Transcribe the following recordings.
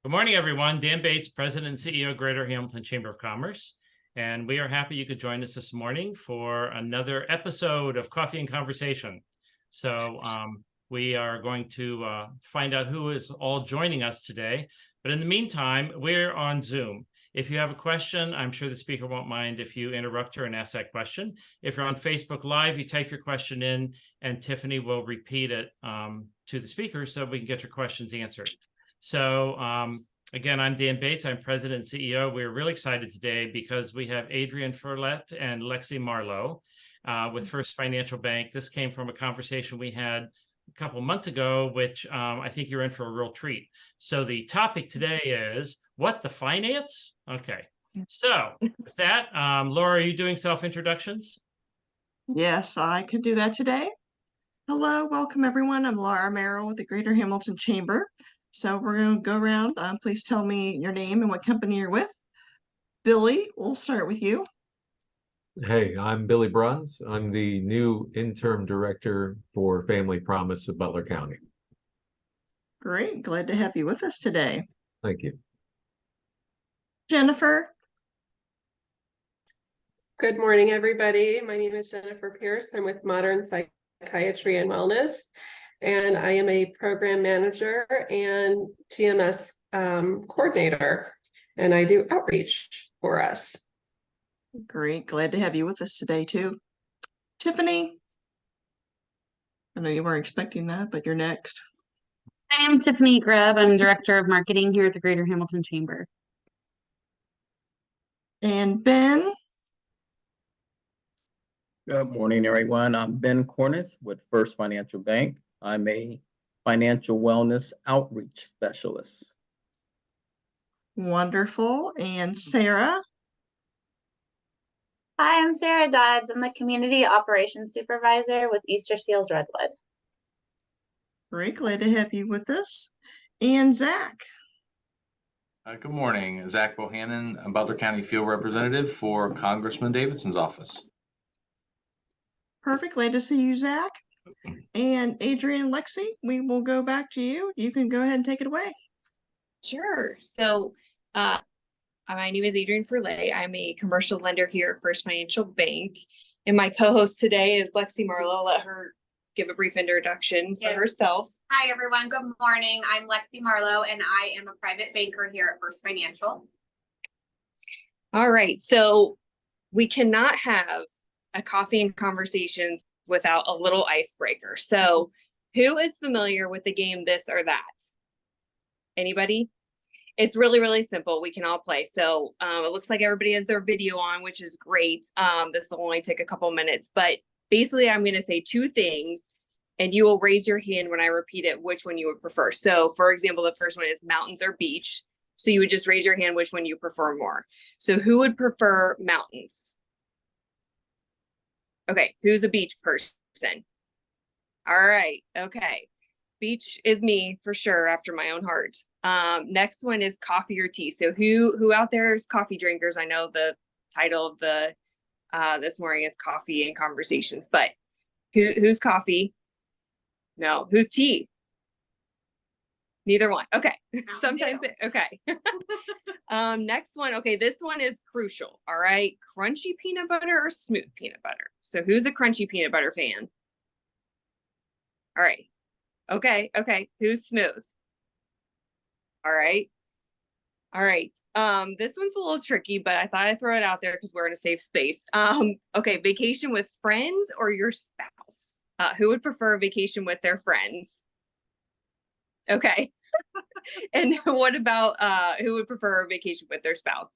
Good morning, everyone. Dan Bates, President and CEO of Greater Hamilton Chamber of Commerce. And we are happy you could join us this morning for another episode of Coffee and Conversation. So we are going to find out who is all joining us today. But in the meantime, we're on Zoom. If you have a question, I'm sure the speaker won't mind if you interrupt her and ask that question. If you're on Facebook Live, you type your question in and Tiffany will repeat it to the speaker so we can get your questions answered. So again, I'm Dan Bates. I'm President and CEO. We're really excited today because we have Adrienne Ferlet and Lexi Marlow with First Financial Bank. This came from a conversation we had a couple months ago, which I think you're in for a real treat. So the topic today is what the finance? Okay. So with that, Laura, are you doing self-introductions? Yes, I could do that today. Hello, welcome everyone. I'm Laura Merrill with the Greater Hamilton Chamber. So we're going to go around. Please tell me your name and what company you're with. Billy, we'll start with you. Hey, I'm Billy Bruns. I'm the new interim director for Family Promise of Butler County. Great, glad to have you with us today. Thank you. Jennifer. Good morning, everybody. My name is Jennifer Pierce. I'm with Modern Psychiatry and Wellness, and I am a program manager and TMS coordinator, and I do outreach for us. Great, glad to have you with us today too. Tiffany. I know you weren't expecting that, but you're next. I am Tiffany Grubb. I'm Director of Marketing here at the Greater Hamilton Chamber. And Ben. Good morning, everyone. I'm Ben Cornish with First Financial Bank. I'm a financial wellness outreach specialist. Wonderful. And Sarah. Hi, I'm Sarah Dodds. I'm the Community Operations Supervisor with Easter Seals Redwood. Great, glad to have you with us. And Zach. Good morning, Zach Bohannon, a Butler County Field Representative for Congressman Davidson's office. Perfect, glad to see you, Zach. And Adrienne and Lexi, we will go back to you. You can go ahead and take it away. Sure. So my name is Adrienne Ferlet. I'm a commercial lender here at First Financial Bank. And my co-host today is Lexi Marlow. I'll let her give a brief introduction for herself. Hi, everyone. Good morning. I'm Lexi Marlow, and I am a private banker here at First Financial. All right. So we cannot have a coffee and conversations without a little icebreaker. So who is familiar with the game This or That? Anybody? It's really, really simple. We can all play. So it looks like everybody has their video on, which is great. This will only take a couple minutes, but basically I'm going to say two things and you will raise your hand when I repeat it, which one you would prefer. So for example, the first one is mountains or beach. So you would just raise your hand which one you prefer more. So who would prefer mountains? Okay, who's a beach person? All right, okay. Beach is me for sure, after my own heart. Next one is coffee or tea. So who out there is coffee drinkers? I know the title of the this morning is Coffee and Conversations, but who's coffee? No, who's tea? Neither one. Okay. Sometimes okay. Next one. Okay, this one is crucial. All right. Crunchy peanut butter or smooth peanut butter? So who's a crunchy peanut butter fan? All right. Okay. Okay. Who's smooth? All right. All right. This one's a little tricky, but I thought I'd throw it out there because we're in a safe space. Okay, vacation with friends or your spouse? Who would prefer a vacation with their friends? Okay. And what about who would prefer a vacation with their spouse?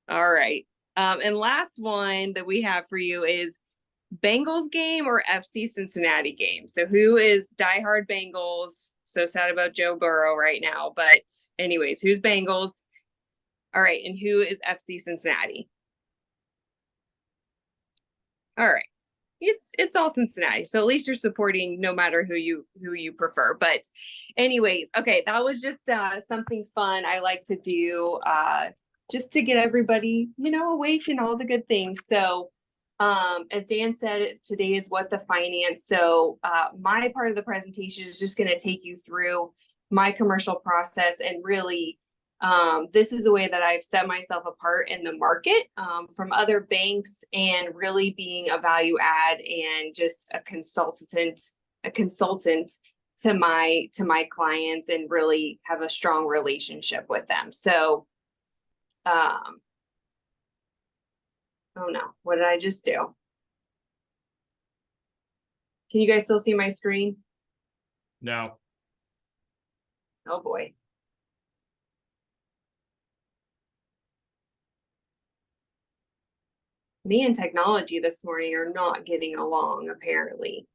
All right. And last one that we have for you is Bengals game or FC Cincinnati game. So who is diehard Bengals? So sad about Joe Burrow right now, but anyways, who's Bengals? All right. And who is FC Cincinnati? All right. It's all Cincinnati. So at least you're supporting no matter who you prefer. But anyways, okay, that was just something fun I like to do just to get everybody, awake and all the good things. So as Dan said, today is What the Finance. So my part of the presentation is just going to take you through my commercial process, and really this is the way that I've set myself apart in the market from other banks, and really being a value add and just a consultant to my clients, and really have a strong relationship with them. So oh no, what did I just do? Can you guys still see my screen? No. Oh boy. Me and technology this morning are not getting along, apparently.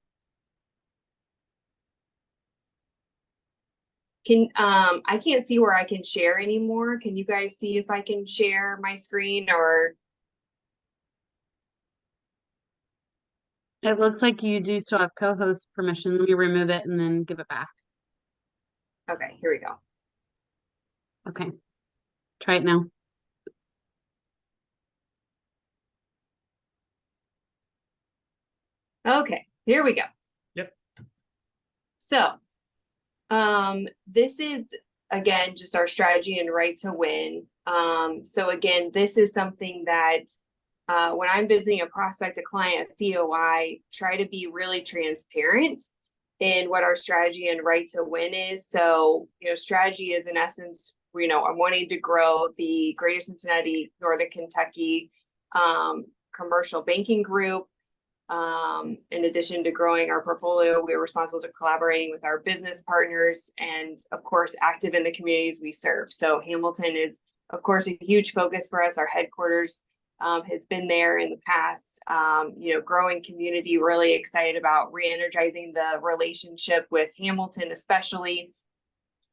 I can't see where I can share anymore. Can you guys see if I can share my screen? Or It looks like you do still have co-host permission. Let me remove it and then give it back. okay, here we go. Okay. Try it now. Okay, here we go. Yep. So, this is, again, just our strategy and right to win. So again, this is something that when I'm visiting a prospect, a client, a COI, try to be really transparent in what our strategy and right to win is. So, strategy is, in essence, I'm wanting to grow the Greater Cincinnati, Northern Kentucky commercial banking group. In addition to growing our portfolio, we are responsible to collaborating with our business partners, and of course, active in the communities we serve. So Hamilton is, of course, a huge focus for us. Our headquarters has been there in the past. Growing community, really excited about re-energizing the relationship with Hamilton, especially.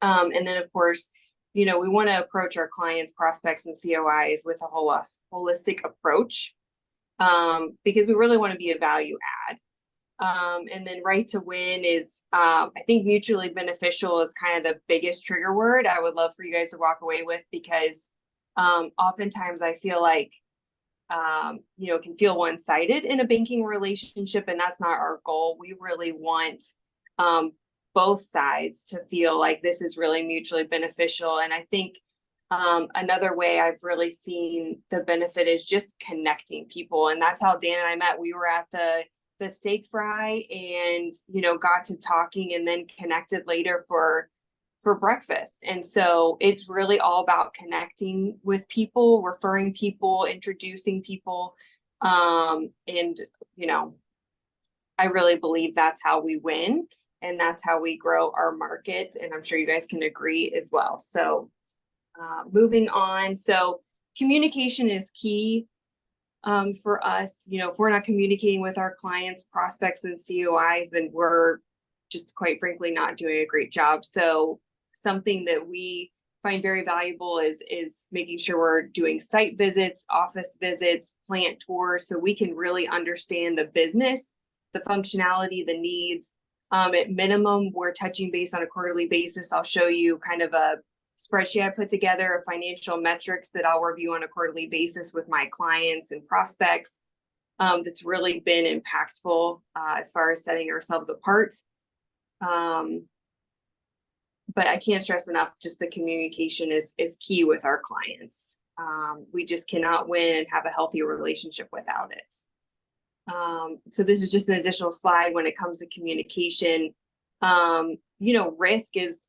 And then, of course, we want to approach our clients, prospects, and COIs with a holistic approach. Because we really want to be a value add. And then right to win is, I think mutually beneficial is kind of the biggest trigger word I would love for you guys to walk away with, because oftentimes I feel like, it can feel one-sided in a banking relationship, and that's not our goal. We really want both sides to feel like this is really mutually beneficial. And I think another way I've really seen the benefit is just connecting people. And that's how Dan and I met. We were at the steak fry and, got to talking, and then connected later for breakfast. And so it's really all about connecting with people, referring people, introducing people. And, I really believe that's how we win, and that's how we grow our market. And I'm sure you guys can agree as well. So moving on. So communication is key for us. If we're not communicating with our clients, prospects, and COIs, then we're just, quite frankly, not doing a great job. So something that we find very valuable is making sure we're doing site visits, office visits, plant tours, so we can really understand the business, the functionality, the needs. At minimum, we're touching base on a quarterly basis. I'll show you kind of a spreadsheet I put together of financial metrics that I'll review on a quarterly basis with my clients and prospects. That's really been impactful as far as setting ourselves apart. But I can't stress enough, just the communication is key with our clients. We just cannot win and have a healthy relationship without it. So this is just an additional slide when it comes to communication. Risk is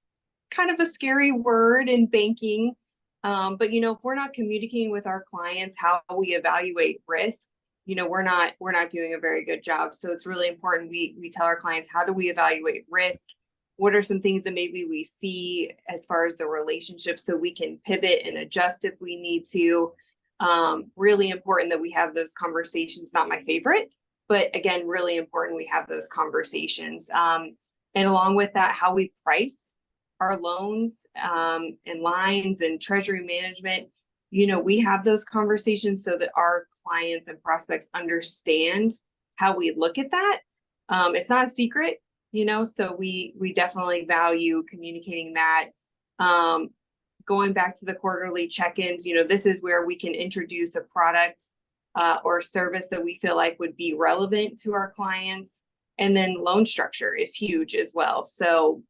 kind of a scary word in banking. But if we're not communicating with our clients how we evaluate risk, we're not doing a very good job. So it's really important we tell our clients, how do we evaluate risk? What are some things that maybe we see as far as the relationship, so we can pivot and adjust if we need to. Really important that we have those conversations. Not my favorite, but again, really important we have those conversations. And along with that, how we price our loans and lines and treasury management, we have those conversations so that our clients and prospects understand how we look at that. It's not a secret, so we definitely value communicating that. Going back to the quarterly check-ins, this is where we can introduce a product or service that we feel like would be relevant to our clients. And then loan structure is huge as well. So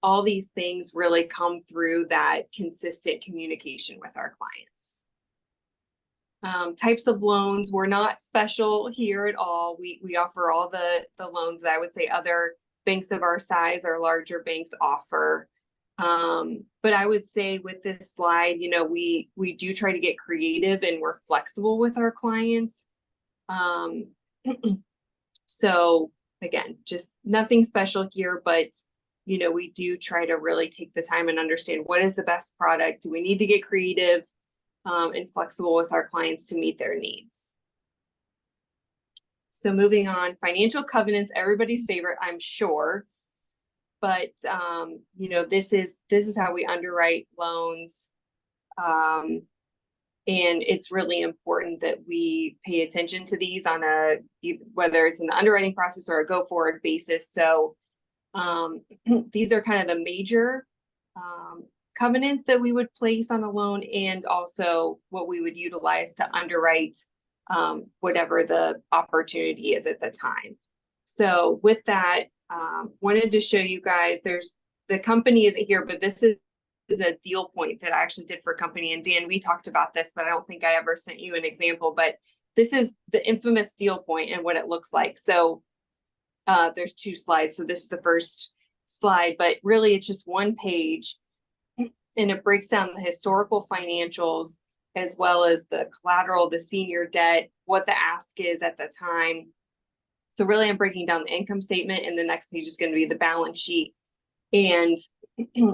all these things really come through that consistent communication with our clients. Types of loans, we're not special here at all. We offer all the loans that I would say other banks of our size or larger banks offer. But I would say with this slide, you know, we do try to get creative and we're flexible with our clients. So again, just nothing special here, but you know, we do try to really take the time and understand what is the best product. Do we need to get creative and flexible with our clients to meet their needs? So moving on, financial covenants, everybody's favorite, I'm sure. But you know, this is how we underwrite loans. And it's really important that we pay attention to these on whether it's in the underwriting process or a go forward basis. So these are kind of the major covenants that we would place on a loan, and also what we would utilize to underwrite whatever the opportunity is at the time. So with that, wanted to show you guys, the company isn't here, but this is a deal point that I actually did for a company. And Dan, we talked about this, but I don't think I ever sent you an example, but this is the infamous deal point and what it looks like. So there's 2 slides. So this is the first slide, but really it's just 1 page, and it breaks down the historical financials as well as the collateral, the senior debt, what the ask is at the time. So really I'm breaking down the income statement, and the next page is going to be the balance sheet. And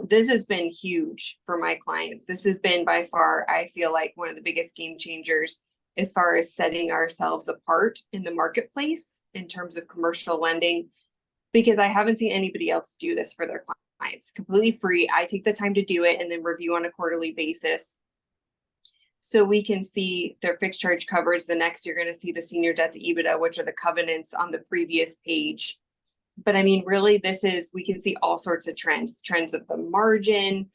this has been huge for my clients. This has been by far, I feel like, one of the biggest game changers as far as setting ourselves apart in the marketplace in terms of commercial lending, because I haven't seen anybody else do this for their clients. Completely free. I take the time to do it and then review on a quarterly basis. So we can see their fixed charge coverage. The next, you're going to see the senior debt to EBITDA, which are the covenants on the previous page. But I mean, really, we can see all sorts of trends of the margin,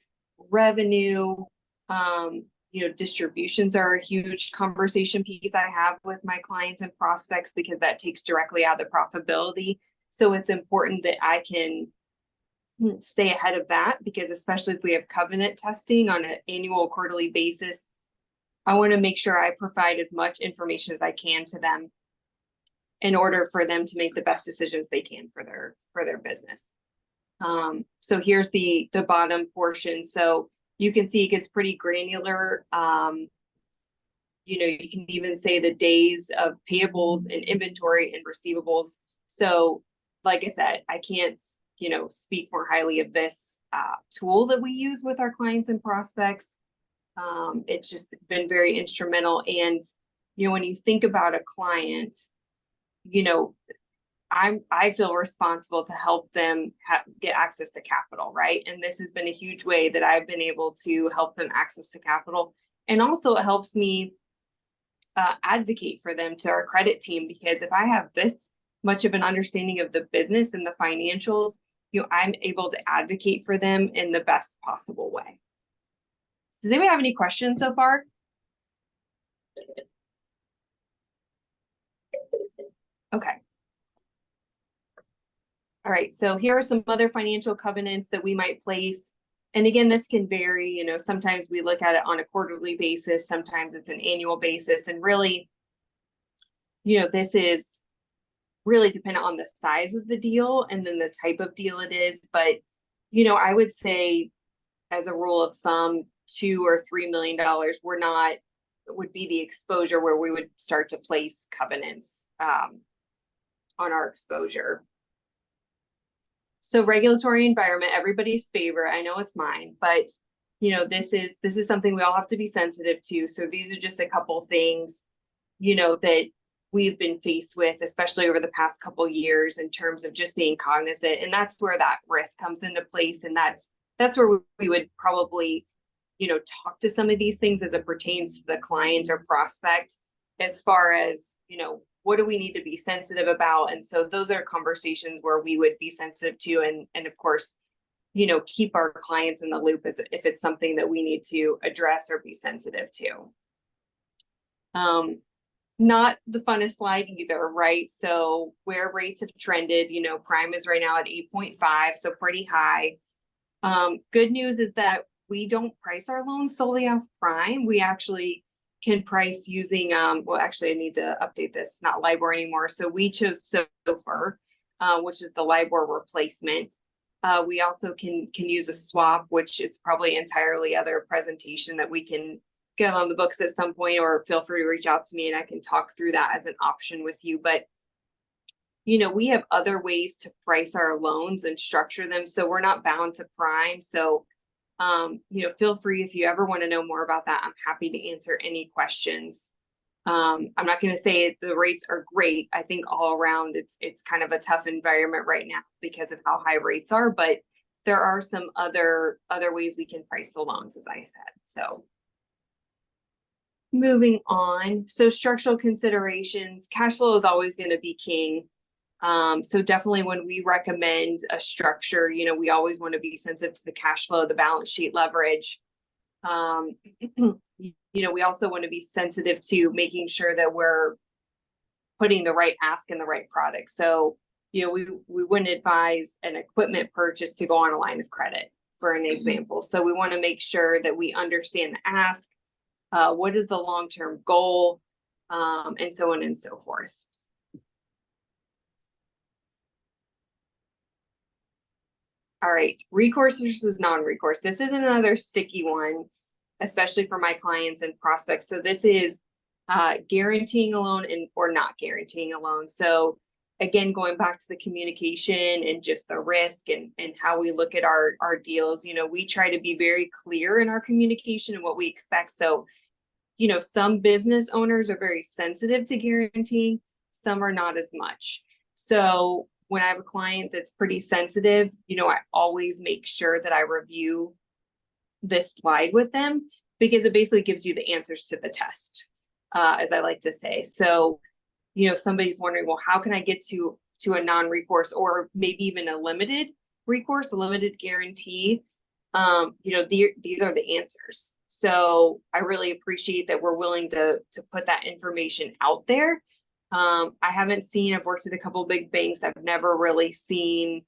revenue, you know, distributions are a huge conversation piece I have with my clients and prospects, because that takes directly out of the profitability. So it's important that I can stay ahead of that, because especially if we have covenant testing on an annual or quarterly basis, I want to make sure I provide as much information as I can to them in order for them to make the best decisions they can for their business. So here's the bottom portion. So you can see it gets pretty granular. You know, you can even say the days of payables and inventory and receivables. So like I said, I can't, you know, speak more highly of this tool that we use with our clients and prospects. It's just been very instrumental. And, you know, when you think about a client, you know, I feel responsible to help them get access to capital, right? And this has been a huge way that I've been able to help them access to capital. And also it helps me advocate for them to our credit team, because if I have this much of an understanding of the business and the financials, you know, I'm able to advocate for them in the best possible way. Does anybody have any questions so far? Okay. All right, so here are some other financial covenants that we might place. And again, this can vary, you know, sometimes we look at it on a quarterly basis, sometimes it's an annual basis. And really, you know, this is really dependent on the size of the deal and then the type of deal it is. But, you know, I would say as a rule of thumb, $2 or $3 million would be the exposure where we would start to place covenants on our exposure. So regulatory environment, everybody's favorite. I know it's mine, but you know, this is something we all have to be sensitive to. So these are just a couple things, you know, that we've been faced with, especially over the past couple of years, in terms of just being cognizant. And that's where that risk comes into place. And that's where we would probably, you know, talk to some of these things as it pertains to the client or prospect, as far as, you know, what do we need to be sensitive about? And so those are conversations where we would be sensitive to, and of course, you know, keep our clients in the loop as if it's something that we need to address or be sensitive to. Not the funnest slide either, right? So where rates have trended, you know, prime is right now at 8.5, so pretty high. Good news is that we don't price our loans solely off prime. We actually can price using, well, actually I need to update this, not LIBOR anymore. So we chose SOFR, which is the LIBOR replacement. We also can use a swap, which is probably entirely other presentation that we can get on the books at some point, or feel free to reach out to me and I can talk through that as an option with you. But you know, we have other ways to price our loans and structure them, so we're not bound to prime. So you know, feel free if you ever want to know more about that. I'm happy to answer any questions. I'm not going to say the rates are great. I think all around it's kind of a tough environment right now because of how high rates are, but there are some other ways we can price the loans, as I said. So moving on, so structural considerations, cash flow is always going to be king. So definitely when we recommend a structure, you know, we always want to be sensitive to the cash flow, the balance sheet leverage. You know, we also want to be sensitive to making sure that we're putting the right ask in the right product. So, you know, we wouldn't advise an equipment purchase to go on a line of credit, for an example. So we want to make sure that we understand the ask, what is the long-term goal, and so on and so forth. All right, recourse versus non-recourse. This is another sticky one, especially for my clients and prospects. So this is guaranteeing a loan or not guaranteeing a loan. So again, going back to the communication and just the risk and how we look at our deals, you know, we try to be very clear in our communication and what we expect. So, you know, some business owners are very sensitive to guaranteeing, some are not as much. So when I have a client that's pretty sensitive, you know, I always make sure that I review this slide with them because it basically gives you the answers to the test, as I like to say. So, you know, if somebody's wondering, well, how can I get to a non-recourse or maybe even a limited recourse, a limited guarantee? You know, these are the answers. So I really appreciate that we're willing to put that information out there. I haven't seen, I've worked at a couple of big banks. I've never really seen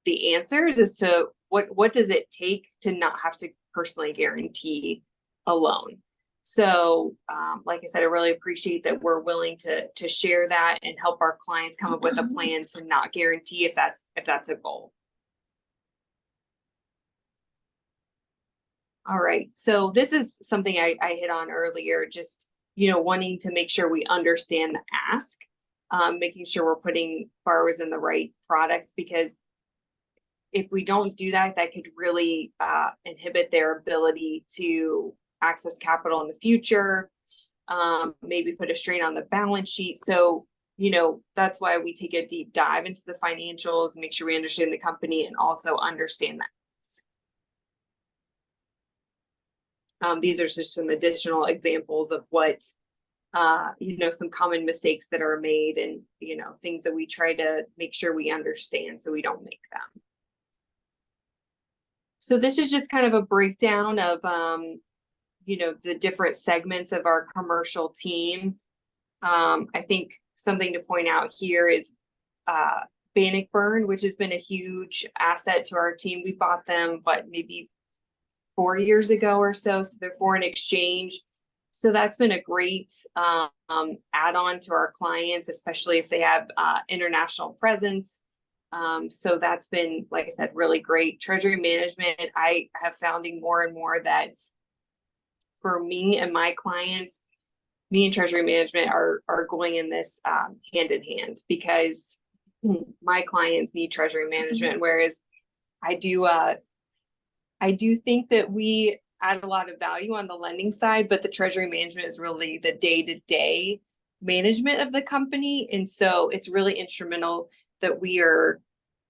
the answers as to what does it take to not have to personally guarantee a loan. So, like I said, I really appreciate that we're willing to share that and help our clients come up with a plan to not guarantee if that's a goal. All right, so this is something I hit on earlier, just, you know, wanting to make sure we understand the ask, making sure we're putting borrowers in the right product, because if we don't do that, that could really inhibit their ability to access capital in the future, maybe put a strain on the balance sheet. So, you know, that's why we take a deep dive into the financials, make sure we understand the company and also understand that. These are just some additional examples of what, you know, some common mistakes that are made and, you know, things that we try to make sure we understand so we don't make them. So this is just kind of a breakdown of, you know, the different segments of our commercial team. I think something to point out here is Bannockburn, which has been a huge asset to our team. We bought them, but maybe 4 years ago or so. So they're foreign exchange. So that's been a great add-on to our clients, especially if they have international presence. So that's been, like I said, really great. Treasury management, I have founding more and more that for me and my clients, me and treasury management are going in this hand in hand, because my clients need treasury management, whereas I do think that we add a lot of value on the lending side, but the treasury management is really the day-to-day management of the company. And so it's really instrumental that we are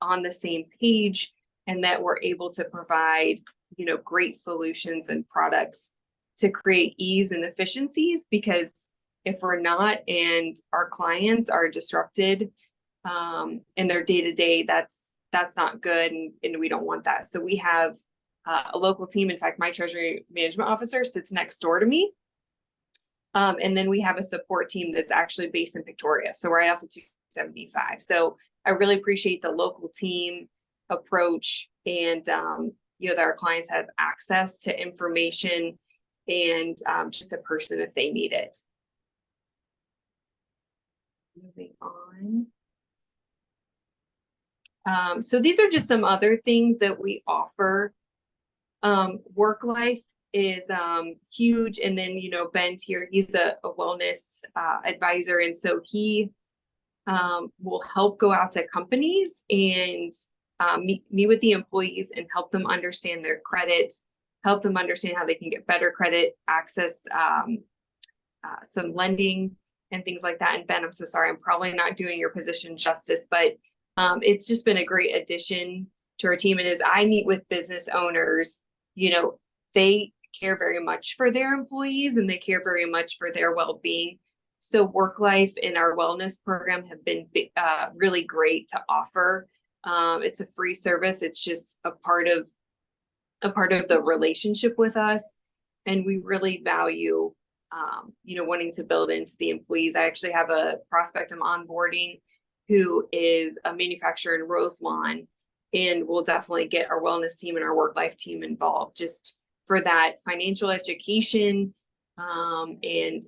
on the same page and that we're able to provide, you know, great solutions and products to create ease and efficiencies, because if we're not and our clients are disrupted in their day-to-day, that's not good, and we don't want that. So we have a local team. In fact, my treasury management officer sits next door to me. And then we have a support team that's actually based in Victoria. So right off of 275. So I really appreciate the local team approach and that our clients have access to information and just a person if they need it. Moving on. So these are just some other things that we offer. Work life is huge. And then, Ben's here, he's a wellness advisor. And so he will help go out to companies and meet with the employees and help them understand their credit, help them understand how they can get better credit, access some lending and things like that. And Ben, I'm so sorry, I'm probably not doing your position justice, but it's just been a great addition to our team. And as I meet with business owners, they care very much for their employees and they care very much for their well-being. So work life and our wellness program have been really great to offer. It's a free service. It's just a part of the relationship with us. And we really value, wanting to build into the employees. I actually have a prospect I'm onboarding who is a manufacturer in Roselawn, and we'll definitely get our wellness team and our work life team involved just for that financial education and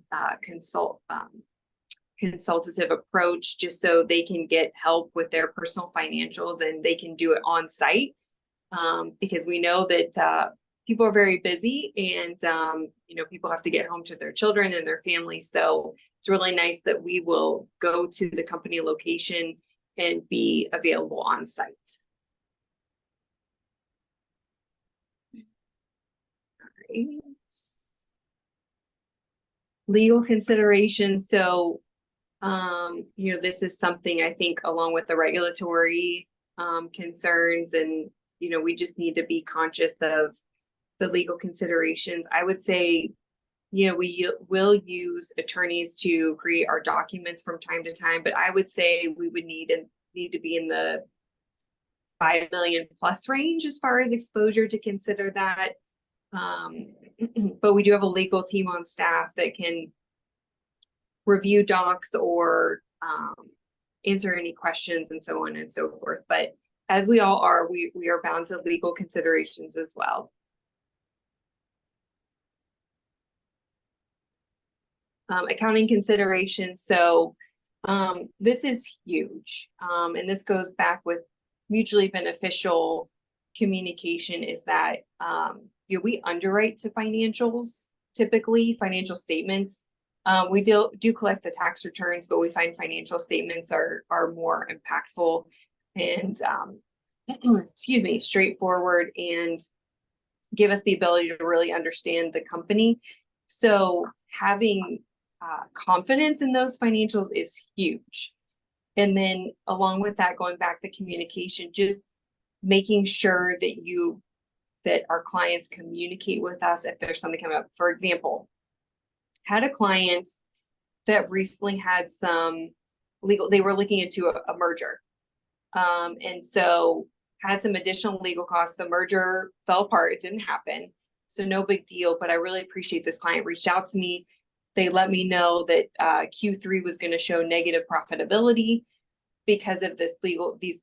consultative approach, just so they can get help with their personal financials and they can do it on site, because we know that people are very busy and people have to get home to their children and their families. So it's really nice that we will go to the company location and be available on site. Legal considerations. So, this is something I think along with the regulatory concerns, and, we just need to be conscious of the legal considerations. I would say, we will use attorneys to create our documents from time to time, but I would say we would need to be in the 5 million plus range as far as exposure to consider that. But we do have a legal team on staff that can review docs or answer any questions and so on and so forth. But as we all are, we are bound to legal considerations as well. Accounting considerations. So this is huge. And this goes back with mutually beneficial communication, is that we underwrite to financials, typically financial statements. We do collect the tax returns, but we find financial statements are more impactful and straightforward and give us the ability to really understand the company. So having confidence in those financials is huge. And then along with that, going back to communication, just making sure that our clients communicate with us if there's something coming up. For example, had a client that recently had some they were looking into a merger. And so had some additional legal costs. The merger fell apart. It didn't happen. So no big deal, but I really appreciate this client reached out to me. They let me know that Q3 was going to show negative profitability because of these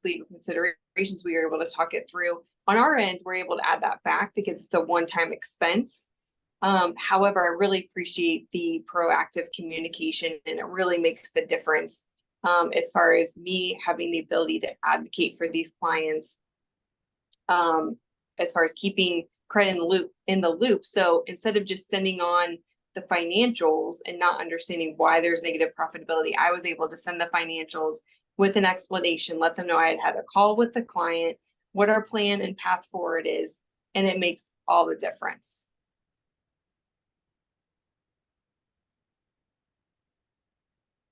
legal considerations. We were able to talk it through. On our end, we're able to add that back because it's a one-time expense. However, I really appreciate the proactive communication, and it really makes the difference as far as me having the ability to advocate for these clients, as far as keeping credit in the loop. So instead of just sending on the financials and not understanding why there's negative profitability, I was able to send the financials with an explanation, let them know I had a call with the client, what our plan and path forward is, and it makes all the difference.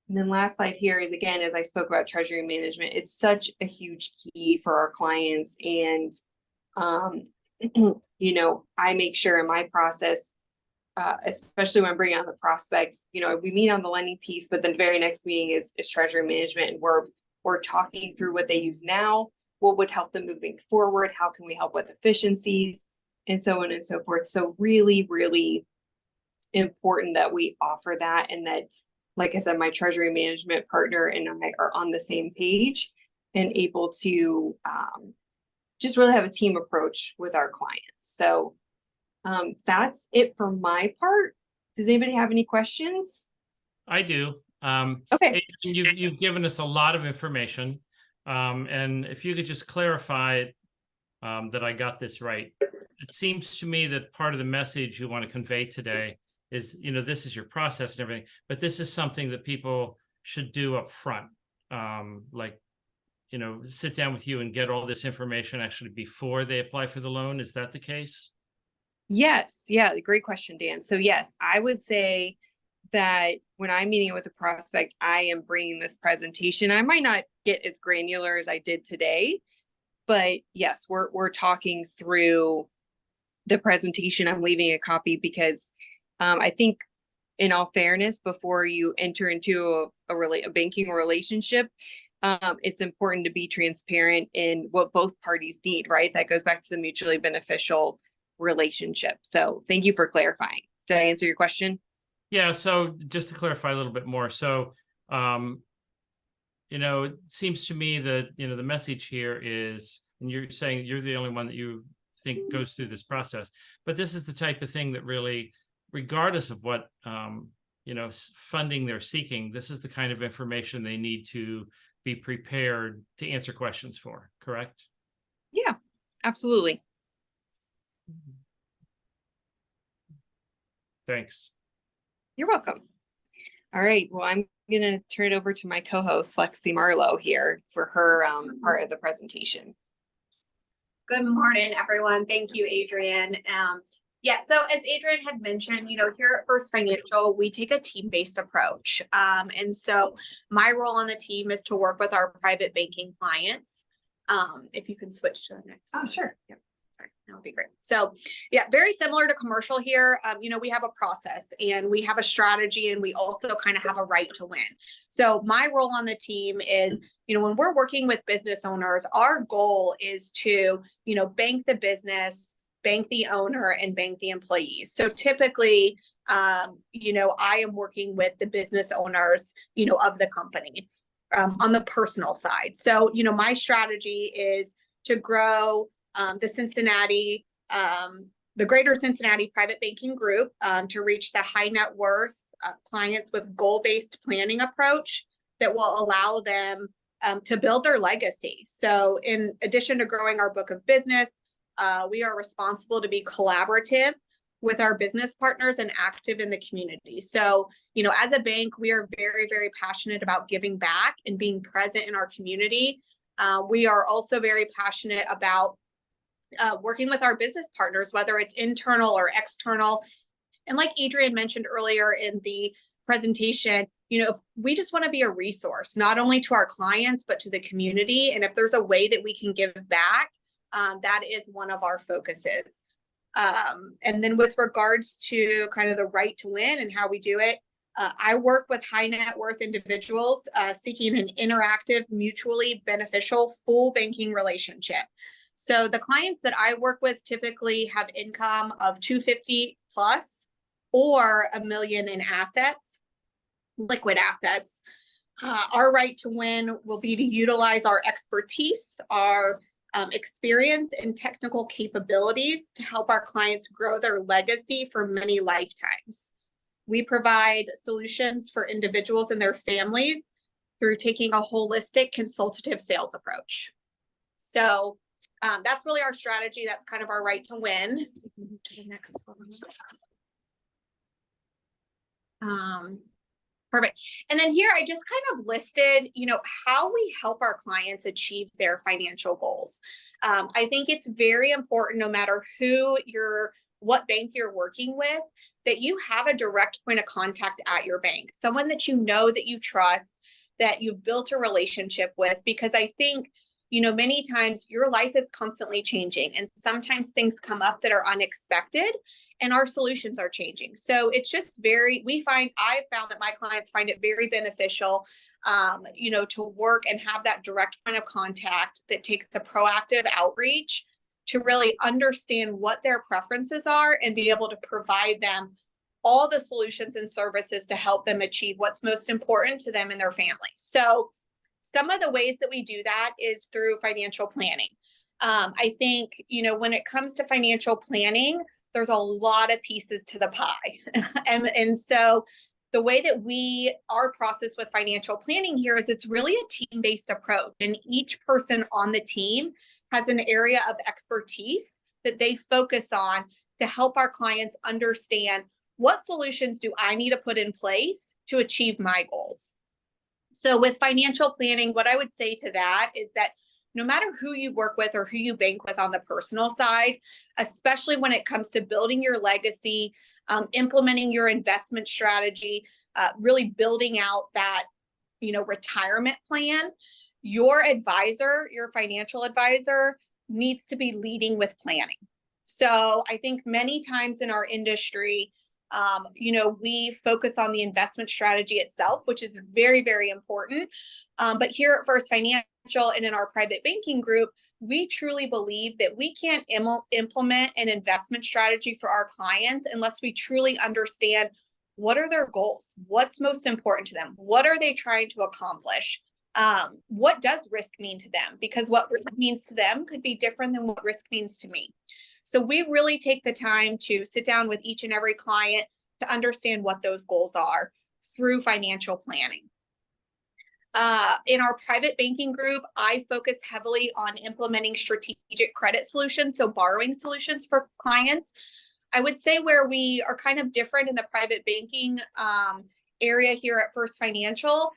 And then last slide here is, again, as I spoke about treasury management, it's such a huge key for our clients. And, I make sure in my process, especially when I'm bringing on the prospect, we meet on the lending piece, but the very next meeting is treasury management. And we're talking through what they use now, what would help them moving forward, how can we help with efficiencies, and so on and so forth. So really, really important that we offer that, and that, like I said, my treasury management partner and I are on the same page and able to just really have a team approach with our clients. So that's it for my part. Does anybody have any questions? I do. Okay. You've given us a lot of information. And if you could just clarify that I got this right. It seems to me that part of the message you want to convey today is, this is your process and everything, but this is something that people should do up front. Like, sit down with you and get all this information actually before they apply for the loan. Is that the case? Yes. Yeah. Great question, Dan. So yes, I would say that when I'm meeting with a prospect, I am bringing this presentation. I might not get as granular as I did today, but yes, we're talking through the presentation. I'm leaving a copy because I think, in all fairness, before you enter into a banking relationship, it's important to be transparent in what both parties need, right? That goes back to the mutually beneficial relationship. So thank you for clarifying. Did I answer your question? Yeah. So just to clarify a little bit more. So, it seems to me that, the message here is, and you're saying you're the only one that you think goes through this process, but this is the type of thing that really, regardless of what, funding they're seeking, this is the kind of information they need to be prepared to answer questions for, correct? Yeah, absolutely. Thanks. You're welcome. All right. Well, I'm going to turn it over to my co-host, Lexi Marlow, here for her part of the presentation. Good morning, everyone. Thank you, Adrienne. Yeah, so as Adrienne had mentioned, here at First Financial, we take a team-based approach. And so my role on the team is to work with our private banking clients. If you can switch to the next. Oh, sure. Yep. Sorry, that would be great. So yeah, very similar to commercial here. We have a process and we have a strategy, and we also kind of have a right to win. So my role on the team is, when we're working with business owners, our goal is to, bank the business, bank the owner, and bank the employees. So typically, I am working with the business owners, of the company on the personal side. So, my strategy is to grow the greater Cincinnati private banking group to reach the high net worth clients with goal-based planning approach that will allow them to build their legacy. So in addition to growing our book of business, we are responsible to be collaborative with our business partners and active in the community. So, as a bank, we are very, very passionate about giving back and being present in our community. We are also very passionate about working with our business partners, whether it's internal or external. And like Adrienne mentioned earlier in the presentation, we just want to be a resource, not only to our clients, but to the community. And if there's a way that we can give back, that is one of our focuses. And then with regards to kind of the right to win and how we do it, I work with high net worth individuals seeking an interactive, mutually beneficial, full banking relationship. So the clients that I work with typically have income of 250 plus or $1 million in assets, liquid assets. Our right to win will be to utilize our expertise, our experience, and technical capabilities to help our clients grow their legacy for many lifetimes. We provide solutions for individuals and their families through taking a holistic consultative sales approach. So that's really our strategy. That's kind of our right to win. We can move to the next slide. Perfect. And then here I just kind of listed, how we help our clients achieve their financial goals. I think it's very important, no matter what bank you're working with, that you have a direct point of contact at your bank, someone that that you trust, that you've built a relationship with, because I think, many times your life is constantly changing, and sometimes things come up that are unexpected and our solutions are changing. So it's just I've found that my clients find it very beneficial, to work and have that direct point of contact that takes the proactive outreach to really understand what their preferences are and be able to provide them all the solutions and services to help them achieve what's most important to them and their family. So some of the ways that we do that is through financial planning. I think, when it comes to financial planning, there's a lot of pieces to the pie. and so the way that our process with financial planning here is it's really a team-based approach, and each person on the team has an area of expertise that they focus on to help our clients understand what solutions do I need to put in place to achieve my goals. So with financial planning, what I would say to that is that no matter who you work with or who you bank with on the personal side, especially when it comes to building your legacy, implementing your investment strategy, really building out that, retirement plan, your financial advisor needs to be leading with planning. So I think many times in our industry, we focus on the investment strategy itself, which is very, very important. But here at First Financial and in our private banking group, we truly believe that we can't implement an investment strategy for our clients unless we truly understand what are their goals, what's most important to them, what are they trying to accomplish, what does risk mean to them, because what risk means to them could be different than what risk means to me. So we really take the time to sit down with each and every client to understand what those goals are through financial planning. In our private banking group, I focus heavily on implementing strategic credit solutions, so borrowing solutions for clients. I would say where we are kind of different in the private banking area here at First Financial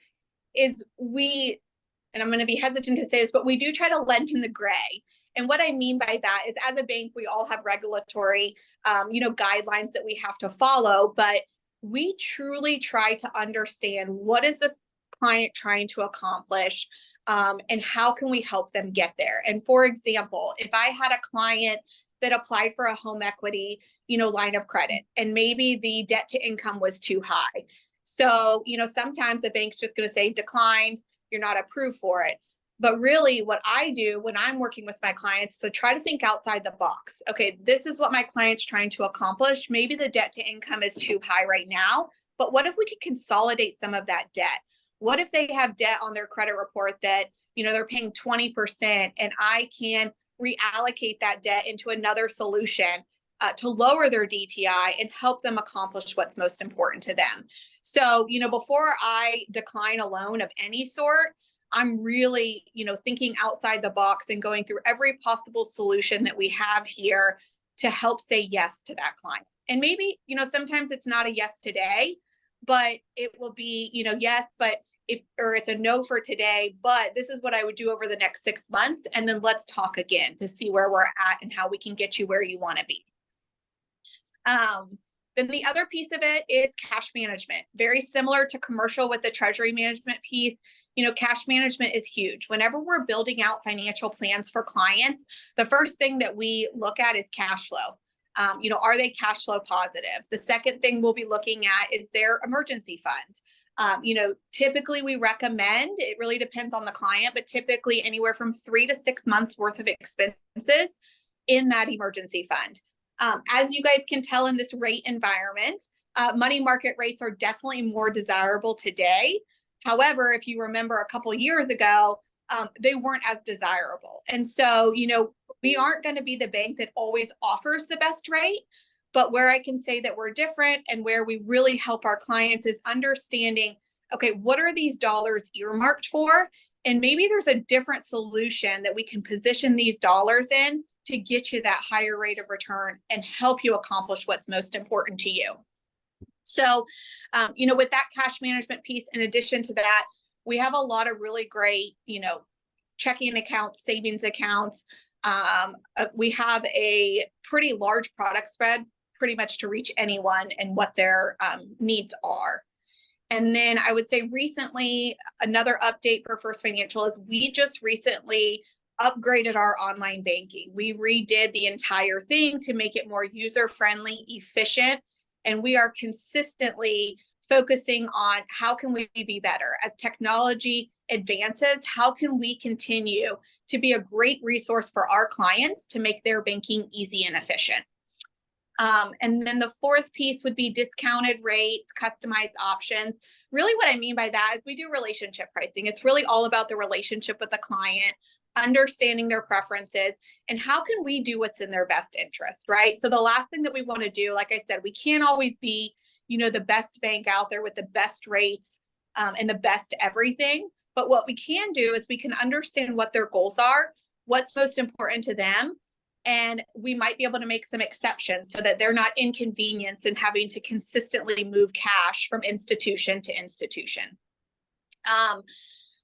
is and I'm going to be hesitant to say this, but we do try to lend in the gray. And what I mean by that is, as a bank, we all have regulatory, guidelines that we have to follow, but we truly try to understand what is the client trying to accomplish, and how can we help them get there. And for example, if I had a client that applied for a home equity, line of credit, and maybe the debt to income was too high. So, sometimes a bank's just going to say declined, you're not approved for it. But really what I do when I'm working with my clients is to try to think outside the box. Okay, this is what my client's trying to accomplish. Maybe the debt to income is too high right now, but what if we could consolidate some of that debt? What if they have debt on their credit report that, they're paying 20%, and I can reallocate that debt into another solution to lower their DTI and help them accomplish what's most important to them. So, before I decline a loan of any sort, I'm really, thinking outside the box and going through every possible solution that we have here to help say yes to that client. And maybe, sometimes it's not a yes today, but it will be, yes, but it's a no for today, but this is what I would do over the next 6 months. And then let's talk again to see where we're at and how we can get you where you want to be. Then the other piece of it is cash management. Very similar to commercial with the treasury management piece. Cash management is huge. Whenever we're building out financial plans for clients, the first thing that we look at is cash flow. Are they cash flow positive? The second thing we'll be looking at is their emergency fund. Typically we recommend, it really depends on the client, but typically anywhere from 3 to 6 months worth of expenses in that emergency fund. As you guys can tell in this rate environment, money market rates are definitely more desirable today. However, if you remember a couple years ago, they weren't as desirable. And so, we aren't going to be the bank that always offers the best rate, but where I can say that we're different and where we really help our clients is understanding, okay, what are these dollars earmarked for? And maybe there's a different solution that we can position these dollars in to get you that higher rate of return and help you accomplish what's most important to you. So, with that cash management piece, in addition to that, we have a lot of really great, checking accounts, savings accounts. We have a pretty large product spread, pretty much to reach anyone and what their needs are. And then I would say recently, another update for First Financial is we just recently upgraded our online banking. We redid the entire thing to make it more user-friendly, efficient, and we are consistently focusing on how can we be better. As technology advances, how can we continue to be a great resource for our clients to make their banking easy and efficient. And then the fourth piece would be discounted rates, customized options. Really what I mean by that is we do relationship pricing. It's really all about the relationship with the client. understanding their preferences, and how can we do what's in their best interest, right? So the last thing that we want to do, like I said, we can't always be, the best bank out there with the best rates and the best everything. But what we can do is we can understand what their goals are, what's most important to them, and we might be able to make some exceptions so that they're not inconvenienced in having to consistently move cash from institution to institution.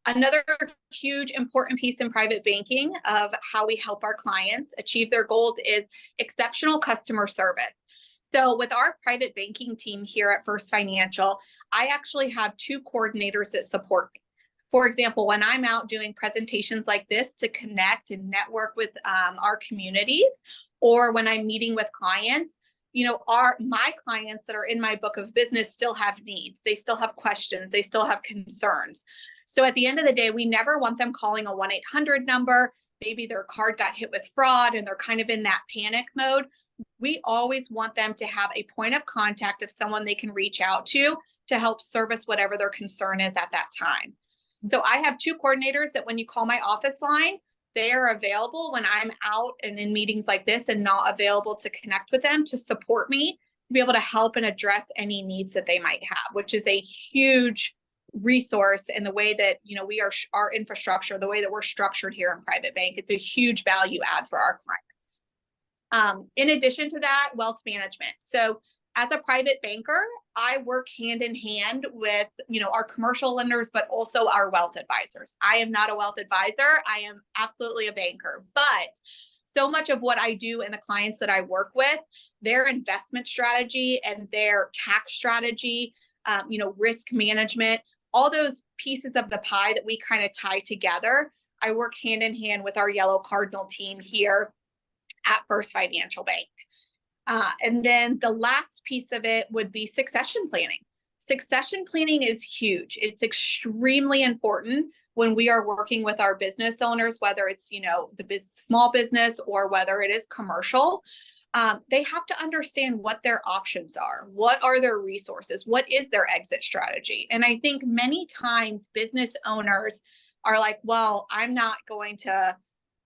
Another huge important piece in private banking of how we help our clients achieve their goals is exceptional customer service. So with our private banking team here at First Financial, I actually have 2 coordinators that support me. For example, when I'm out doing presentations like this to connect and network with our communities, or when I'm meeting with clients, my clients that are in my book of business still have needs. They still have questions. They still have concerns. So at the end of the day, we never want them calling a 1-800 number. Maybe their card got hit with fraud and they're kind of in that panic mode. We always want them to have a point of contact of someone they can reach out to help service whatever their concern is at that time. So I have 2 coordinators that when you call my office line, they are available when I'm out and in meetings like this and not available to connect with them, to support me, to be able to help and address any needs that they might have, which is a huge resource in the way that, we are our infrastructure, the way that we're structured here in private bank. It's a huge value add for our clients. In addition to that, wealth management. So as a private banker, I work hand in hand with, our commercial lenders, but also our wealth advisors. I am not a wealth advisor. I am absolutely a banker, but so much of what I do and the clients that I work with, their investment strategy and their tax strategy, risk management, all those pieces of the pie that we kind of tie together, I work hand in hand with our Yellow Cardinal team here at First Financial Bank. And then the last piece of it would be succession planning. Succession planning is huge. It's extremely important when we are working with our business owners, whether it's, the small business or whether it is commercial. They have to understand what their options are. What are their resources? What is their exit strategy? And I think many times business owners are like, well, I'm not going to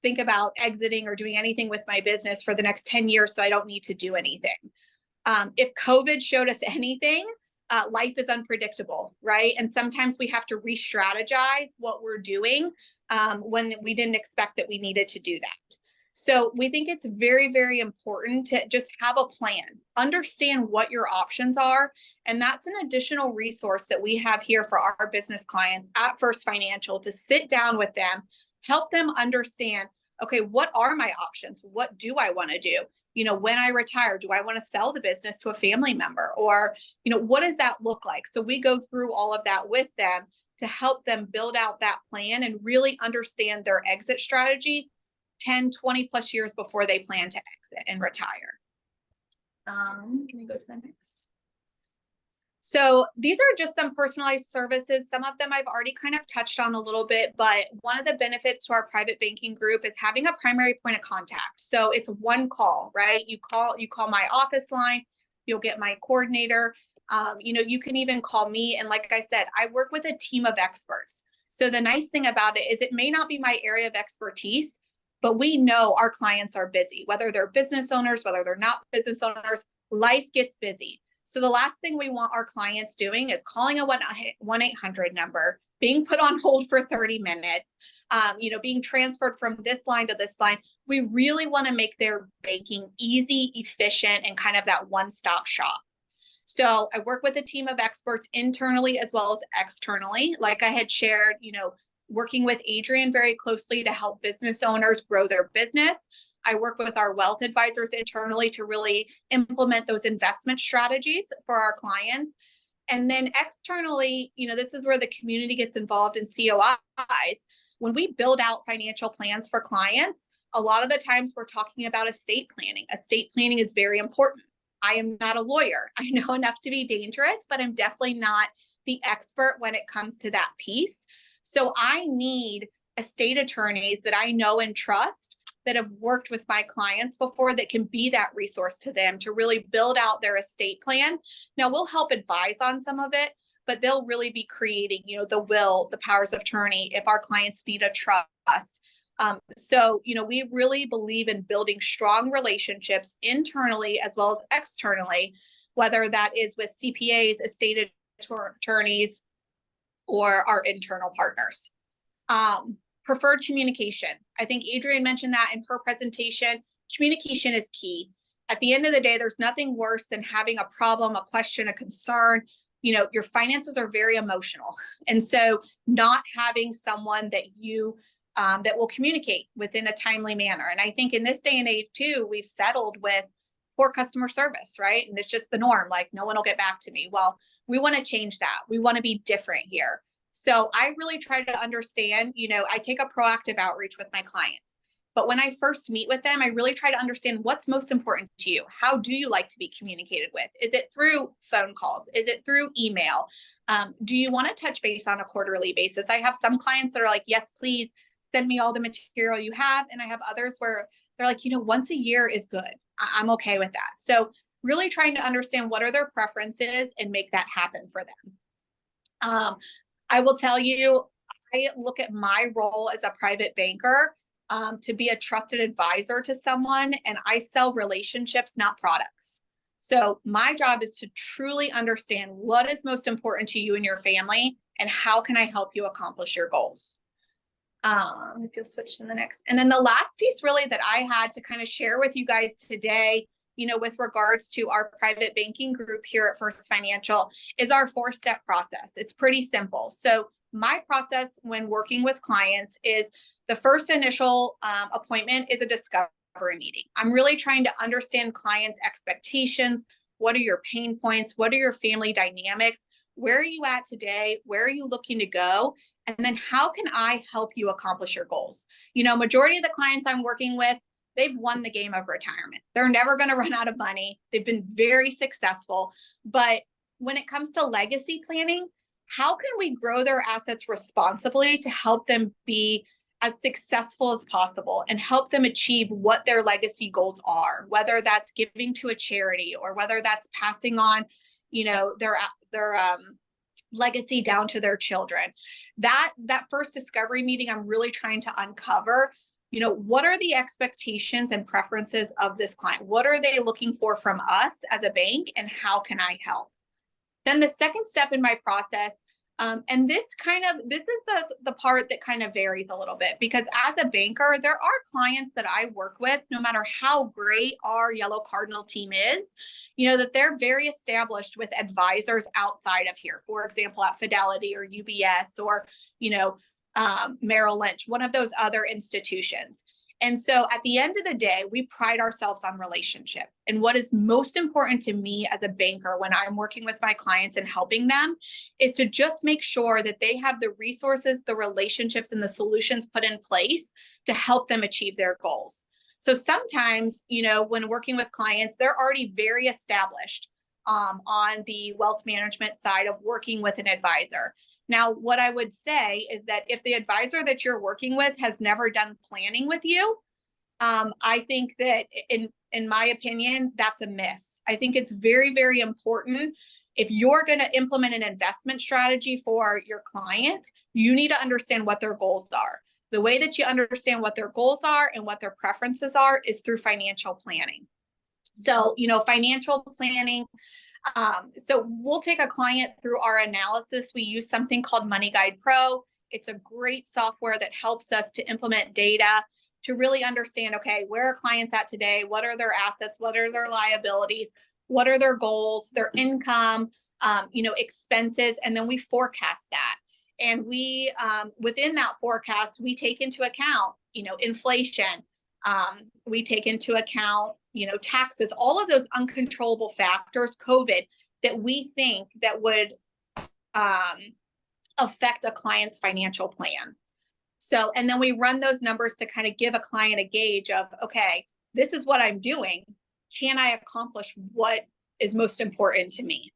think about exiting or doing anything with my business for the next 10 years, so I don't need to do anything. If COVID showed us anything, life is unpredictable, right? And sometimes we have to re-strategize what we're doing when we didn't expect that we needed to do that. So we think it's very, very important to just have a plan, understand what your options are. And that's an additional resource that we have here for our business clients at First Financial, to sit down with them, help them understand, okay, what are my options? What do I want to do? When I retire, do I want to sell the business to a family member? Or, what does that look like? So we go through all of that with them to help them build out that plan and really understand their exit strategy 10, 20 plus years before they plan to exit and retire. Can we go to the next? So these are just some personalized services. Some of them I've already kind of touched on a little bit, but one of the benefits to our private banking group is having a primary point of contact. So it's one call, right? You call my office line, you'll get my coordinator. You can even call me. And like I said, I work with a team of experts. So the nice thing about it is it may not be my area of expertise, but we know our clients are busy, whether they're business owners, whether they're not business owners, life gets busy. So the last thing we want our clients doing is calling a 1-800 number, being put on hold for 30 minutes, being transferred from this line to this line. We really want to make their banking easy, efficient, and kind of that one-stop shop. So I work with a team of experts internally as well as externally. Like I had shared, working with Adrienne very closely to help business owners grow their business. I work with our wealth advisors internally to really implement those investment strategies for our clients. And then externally, this is where the community gets involved in COIs. When we build out financial plans for clients, a lot of the times we're talking about estate planning. Estate planning is very important. I am not a lawyer. I know enough to be dangerous, but I'm definitely not the expert when it comes to that piece. So I need estate attorneys that I know and trust, that have worked with my clients before, that can be that resource to them to really build out their estate plan. Now we'll help advise on some of it, but they'll really be creating, the will, the powers of attorney. If our clients need a trust, So, we really believe in building strong relationships internally as well as externally, whether that is with CPAs, estate attorneys, or our internal partners. Preferred communication. I think Adrienne mentioned that in her presentation. Communication is key. At the end of the day, there's nothing worse than having a problem, a question, a concern. Your finances are very emotional. And so not having someone that you that will communicate within a timely manner. And I think in this day and age too, we've settled with poor customer service, right? And it's just the norm, like no one will get back to me. Well, we want to change that. We want to be different here. So I really try to understand, I take a proactive outreach with my clients. But when I first meet with them, I really try to understand what's most important to you. How do you like to be communicated with? Is it through phone calls? Is it through email? Do you want to touch base on a quarterly basis? I have some clients that are like, yes, please send me all the material you have. And I have others where they're like, once a year is good. I'm okay with that. So really trying to understand what are their preferences and make that happen for them. I will tell you, I look at my role as a private banker to be a trusted advisor to someone, and I sell relationships, not products. So my job is to truly understand what is most important to you and your family, and how can I help you accomplish your goals. If you'll switch to the next. And then the last piece really that I had to kind of share with you guys today, with regards to our private banking group here at First Financial, is our 4-step process. It's pretty simple. So my process when working with clients is the first initial appointment is a discovery meeting. I'm really trying to understand clients' expectations. What are your pain points? What are your family dynamics? Where are you at today? Where are you looking to go? And then how can I help you accomplish your goals? Majority of the clients I'm working with, they've won the game of retirement. They're never going to run out of money. They've been very successful. But when it comes to legacy planning, how can we grow their assets responsibly to help them be as successful as possible and help them achieve what their legacy goals are, whether that's giving to a charity or whether that's passing on, their legacy down to their children. That first discovery meeting, I'm really trying to uncover, what are the expectations and preferences of this client? What are they looking for from us as a bank, and how can I help? Then the second step in my process, and this is the part that kind of varies a little bit, because as a banker, there are clients that I work with, no matter how great our Yellow Cardinal team is, that they're very established with advisors outside of here. For example, at Fidelity or UBS or, Merrill Lynch, one of those other institutions. And so at the end of the day, we pride ourselves on relationship. And what is most important to me as a banker when I'm working with my clients and helping them is to just make sure that they have the resources, the relationships, and the solutions put in place to help them achieve their goals. So sometimes, when working with clients, they're already very established on the wealth management side of working with an advisor. Now, what I would say is that if the advisor that you're working with has never done planning with you, I think that in my opinion, that's a miss. I think it's very, very important. If you're going to implement an investment strategy for your client, you need to understand what their goals are. The way that you understand what their goals are and what their preferences are is through financial planning. So, financial planning. So we'll take a client through our analysis. We use something called Money Guide Pro. It's a great software that helps us to implement data to really understand, okay, where are clients at today? What are their assets? What are their liabilities? What are their goals, their income, expenses? And then we forecast that. And we, within that forecast, we take into account, inflation. We take into account, taxes, all of those uncontrollable factors, COVID, that we think that would affect a client's financial plan. So, and then we run those numbers to kind of give a client a gauge of, okay, this is what I'm doing. Can I accomplish what is most important to me?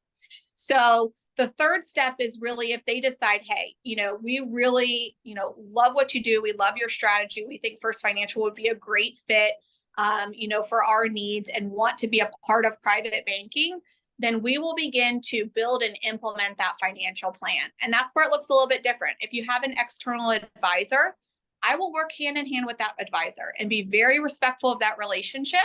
So the third step is really if they decide, hey, we really, love what you do. We love your strategy. We think First Financial would be a great fit, for our needs and want to be a part of private banking, then we will begin to build and implement that financial plan. And that's where it looks a little bit different. If you have an external advisor, I will work hand in hand with that advisor and be very respectful of that relationship.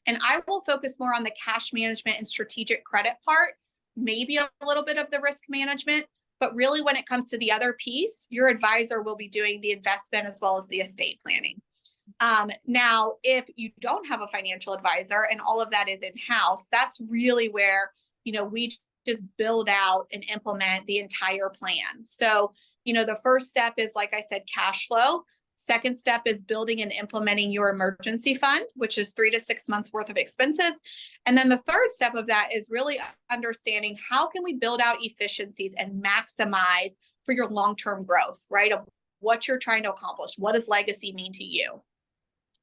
And I will focus more on the cash management and strategic credit part, maybe a little bit of the risk management. But really, when it comes to the other piece, your advisor will be doing the investment as well as the estate planning. Now, if you don't have a financial advisor and all of that is in-house, that's really where, we just build out and implement the entire plan. So, the first step is, like I said, cash flow. Second step is building and implementing your emergency fund, which is 3 to 6 months worth of expenses. And then the third step of that is really understanding how can we build out efficiencies and maximize for your long-term growth, right? Of what you're trying to accomplish. What does legacy mean to you?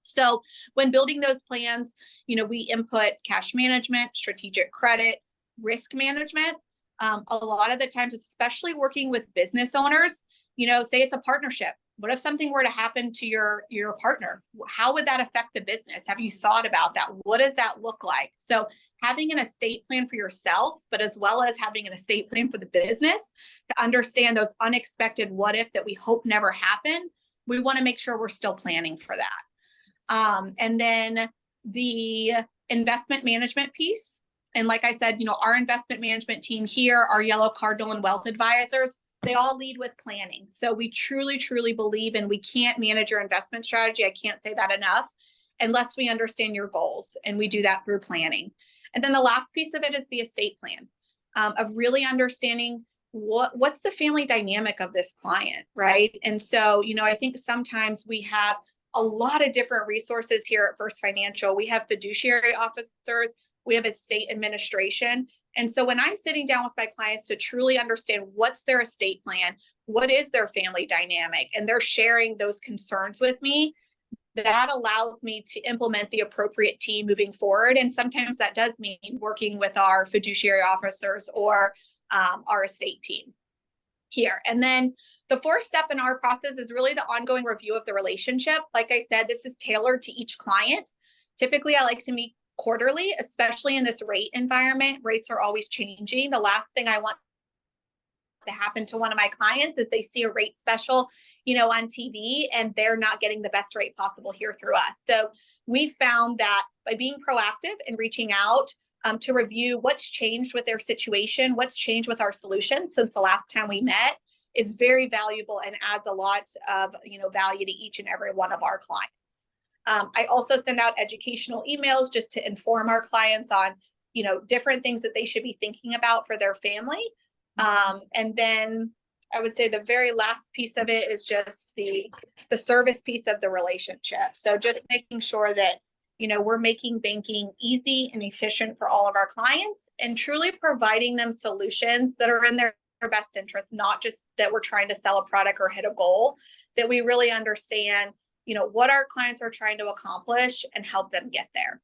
So when building those plans, we input cash management, strategic credit, risk management. A lot of the times, especially working with business owners, say it's a partnership. What if something were to happen to your partner? How would that affect the business? Have you thought about that? What does that look like? So having an estate plan for yourself, but as well as having an estate plan for the business to understand those unexpected what if that we hope never happen, we want to make sure we're still planning for that. And then the investment management piece. And like I said, our investment management team here, our Yellow Cardinal and Wealth Advisors, they all lead with planning. So we truly, truly believe in we can't manage your investment strategy. I can't say that enough unless we understand your goals. And we do that through planning. And then the last piece of it is the estate plan, of really understanding what's the family dynamic of this client, right? And so, I think sometimes we have a lot of different resources here at First Financial. We have fiduciary officers, we have estate administration. And so when I'm sitting down with my clients to truly understand what's their estate plan, what is their family dynamic, and they're sharing those concerns with me, that allows me to implement the appropriate team moving forward. And sometimes that does mean working with our fiduciary officers or our estate team here. And then the fourth step in our process is really the ongoing review of the relationship. Like I said, this is tailored to each client. Typically, I like to meet quarterly, especially in this rate environment. Rates are always changing. The last thing I want to happen to one of my clients is they see a rate special, on TV, and they're not getting the best rate possible here through us. So we found that by being proactive and reaching out to review what's changed with their situation, what's changed with our solution since the last time we met, is very valuable and adds a lot of value to each and every one of our clients. I also send out educational emails just to inform our clients on, different things that they should be thinking about for their family. And then I would say the very last piece of it is just the service piece of the relationship. So just making sure that, we're making banking easy and efficient for all of our clients and truly providing them solutions that are in their best interest, not just that we're trying to sell a product or hit a goal, that we really understand what our clients are trying to accomplish and help them get there.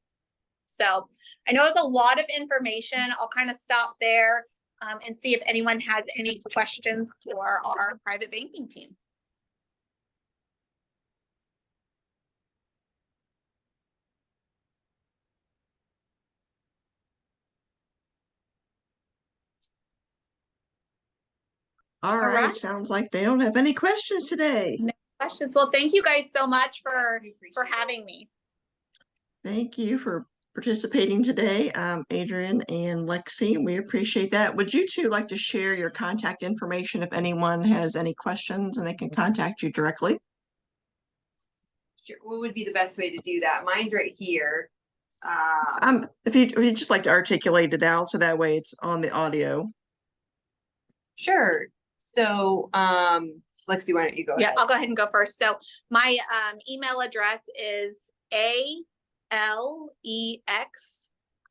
So I know it's a lot of information. I'll kind of stop there and see if anyone has any questions for our private banking team. All right. Sounds like they don't have any questions today. No questions. Well, thank you guys so much for having me. Thank you for participating today, Adrienne and Lexi. We appreciate that. Would you two like to share your contact information if anyone has any questions and they can contact you directly? Sure. What would be the best way to do that? Mine's right here. If you just like to articulate it out so that way it's on the audio. Sure. So, Lexi, why don't you go ahead? Yeah, I'll go ahead and go first. So my email address is ALEXIS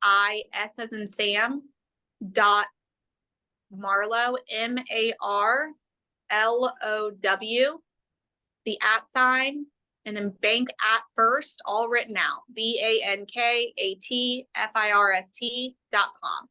as in Sam .Marlow MARLOW, the @, and then bank at first, all written out, BANKATFIRST.com.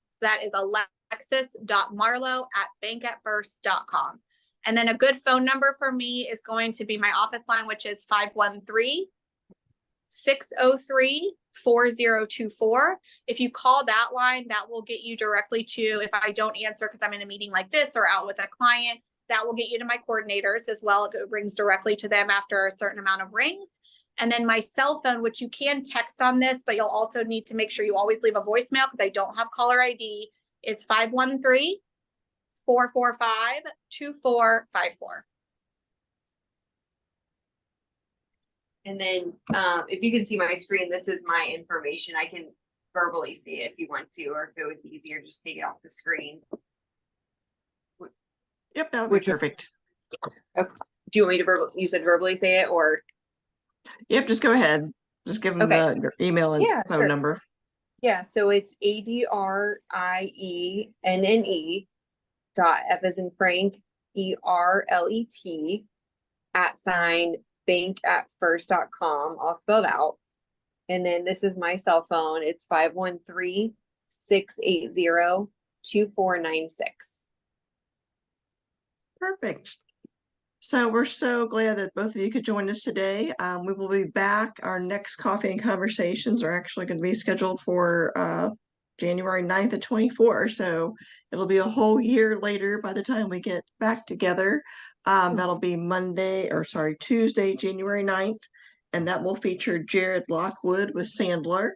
So that is alexis.marlow@bankatfirst.com. And then a good phone number for me is going to be my office line, which is 513-603-4024. If you call that line, that will get you directly to, if I don't answer because I'm in a meeting like this or out with a client, that will get you to my coordinators as well. It rings directly to them after a certain amount of rings. And then my cell phone, which you can text on this, but you'll also need to make sure you always leave a voicemail because I don't have caller ID, is 513-445-2454. And then if you can see my screen, this is my information. I can verbally see it if you want to, or if it would be easier, just take it off the screen. Yep, that would be perfect. Okay. Do you want me to you said verbally say it, or? Yep, just go ahead. Just give them your email and phone number. Yeah, so it's ADRIENNE .F as in Frank, ERLET @bank@first.com, all spelled out. And then this is my cell phone. It's 513-680-2496. Perfect. So we're so glad that both of you could join us today. We will be back. Our next Coffee and Conversations are actually going to be scheduled for January 9th at 24. So it'll be a whole year later by the time we get back together. That'll be Tuesday, January 9th. And that will feature Jared Lockwood with Sandler.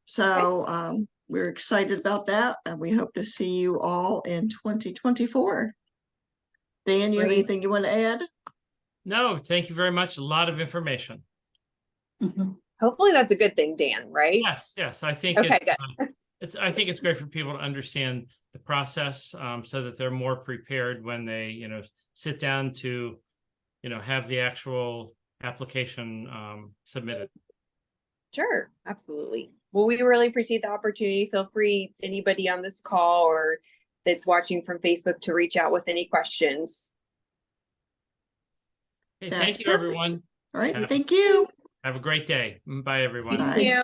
So we're excited about that. And we hope to see you all in 2024. Dan, you have anything you want to add? No, thank you very much. A lot of information. Hopefully that's a good thing, Dan, right? Yes. I think okay, I think it's great for people to understand the process so that they're more prepared when they, sit down to, have the actual application submitted. Sure, absolutely. Well, we really appreciate the opportunity. Feel free, anybody on this call or that's watching from Facebook, to reach out with any questions. Hey, thank you, everyone. All right, thank you. Have a great day. Bye, everyone. Thank you.